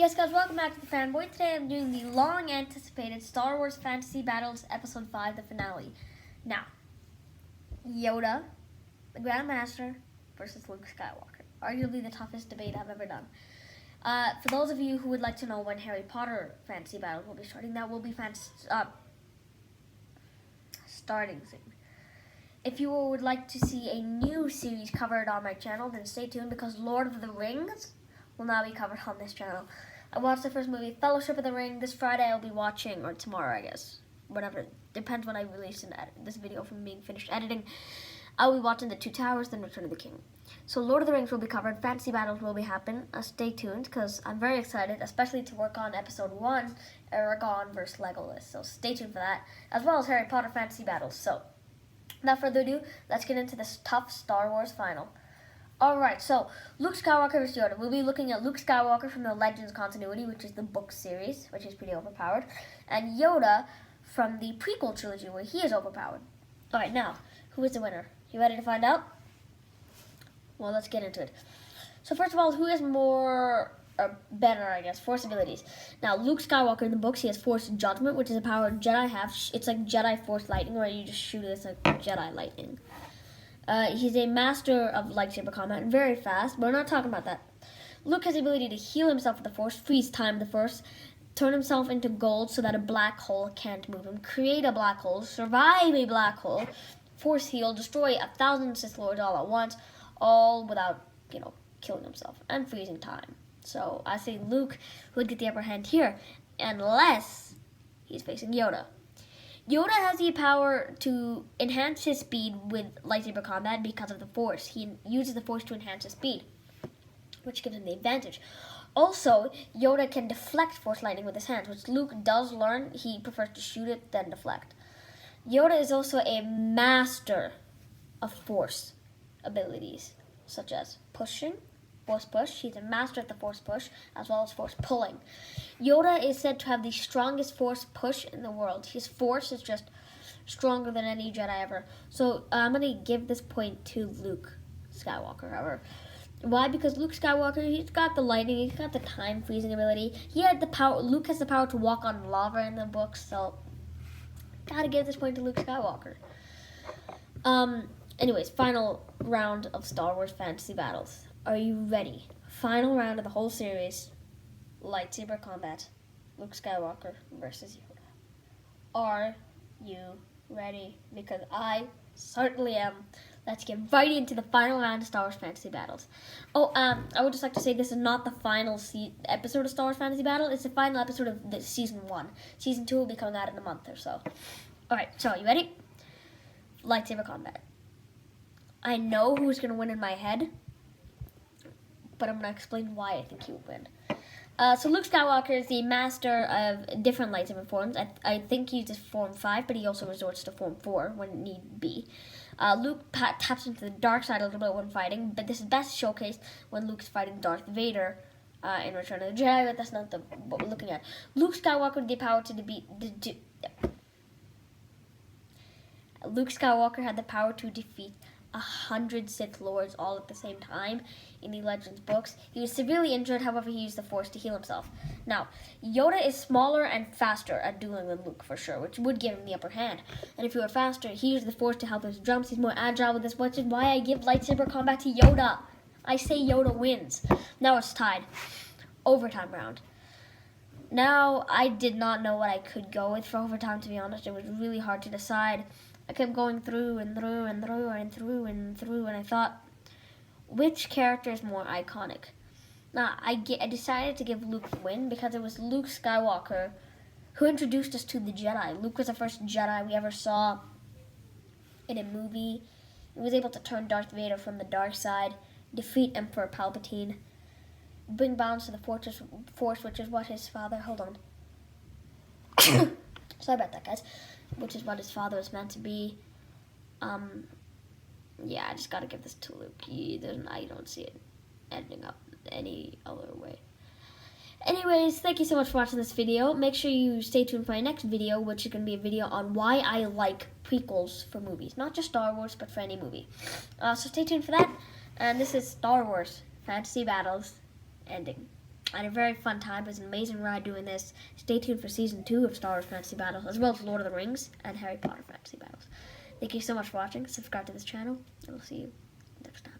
Yes, guys, welcome back to the Fanboy. Today I'm doing the long-anticipated Star Wars Fantasy Battles Episode 5, the finale. Now, Yoda, the Grand Master, versus Luke Skywalker. Arguably the toughest debate I've ever done. For those of you who would like to know when Harry Potter Fantasy Battles will be starting, that will be starting soon. If you would like to see a new series covered on my channel, then stay tuned because Lord of the Rings will now be covered on this channel. I watched the first movie, Fellowship of the Ring. This Friday I'll be watching, or tomorrow I guess. Whatever. Depends when I release this video from being finished editing. I'll be watching The Two Towers, then Return of the King. So Lord of the Rings will be covered. Fantasy battles will be happening. Stay tuned because I'm very excited, especially to work on episode 1, Aragorn versus Legolas. So stay tuned for that, as well as Harry Potter fantasy battles. So without further ado, let's get into this tough Star Wars final. Alright, so Luke Skywalker versus Yoda. We'll be looking at Luke Skywalker from the Legends continuity, which is the book series, which is pretty overpowered, and Yoda from the prequel trilogy, where he is overpowered. Alright, now, who is the winner? You ready to find out? Well, let's get into it. So first of all, who has better, I guess, Force abilities? Now, Luke Skywalker in the books, he has Force Judgment, which is a power Jedi have. It's like Jedi Force Lightning, where you just shoot it as like Jedi Lightning. He's a master of lightsaber combat, very fast, but we're not talking about that. Luke has the ability to heal himself with the Force, freeze time with the Force, turn himself into gold so that a black hole can't move him, create a black hole, survive a black hole, Force heal, destroy 1,000 Sith Lords all at once, all without, killing himself, and freezing time. So I say Luke would get the upper hand here, unless he's facing Yoda. Yoda has the power to enhance his speed with lightsaber combat because of the Force. He uses the Force to enhance his speed, which gives him the advantage. Also, Yoda can deflect Force lightning with his hands, which Luke does learn. He prefers to shoot it than deflect. Yoda is also a master of Force abilities, such as pushing, Force push. He's a master at the Force push, as well as Force pulling. Yoda is said to have the strongest Force push in the world. His Force is just stronger than any Jedi ever. So I'm going to give this point to Luke Skywalker, however. Why? Because Luke Skywalker, he's got the lightning, he's got the time freezing ability. He had the power. Luke has the power to walk on lava in the books, so gotta give this point to Luke Skywalker. Anyways, final round of Star Wars fantasy battles. Are you ready? Final round of the whole series. Lightsaber combat. Luke Skywalker versus Yoda. Are you ready? Because I certainly am. Let's get right into the final round of Star Wars Fantasy Battles. I would just like to say this is not the final episode of Star Wars Fantasy Battle. It's the final episode of the Season 1. Season 2 will be coming out in a month or so. Alright, so you ready? Lightsaber combat. I know who's going to win in my head, but I'm going to explain why I think he will win. So Luke Skywalker is the master of different lightsaber forms. I think he uses Form 5, but he also resorts to Form 4 when need be. Luke taps into the dark side a little bit when fighting, but this is best showcased when Luke's fighting Darth Vader in Return of the Jedi, but that's not what we're looking at. Luke Skywalker had the power to Luke Skywalker had the power to defeat 100 Sith Lords all at the same time in the Legends books. He was severely injured, however he used the Force to heal himself. Now, Yoda is smaller and faster at dueling than Luke for sure, which would give him the upper hand. And if you were faster, he used the Force to help his jumps. He's more agile with this, which is why I give lightsaber combat to Yoda. I say Yoda wins. Now it's tied. Overtime round. Now, I did not know what I could go with for overtime, to be honest. It was really hard to decide. I kept going through and through and through and through and through, and I thought, which character is more iconic? Now, I decided to give Luke the win because it was Luke Skywalker who introduced us to the Jedi. Luke was the first Jedi we ever saw in a movie. He was able to turn Darth Vader from the dark side, defeat Emperor Palpatine, bring balance to the Force, which is what his father... Hold on. Sorry about that, guys. Which is what his father was meant to be. Yeah, I just gotta give this to Luke. I don't see it ending up any other way. Anyways, thank you so much for watching this video. Make sure you stay tuned for my next video, which is going to be a video on why I like prequels for movies. Not just Star Wars, but for any movie. So stay tuned for that. And this is Star Wars Fantasy Battles ending. I had a very fun time. It was an amazing ride doing this. Stay tuned for Season 2 of Star Wars Fantasy Battles, as well as Lord of the Rings and Harry Potter Fantasy Battles. Thank you so much for watching. Subscribe to this channel, and we'll see you next time.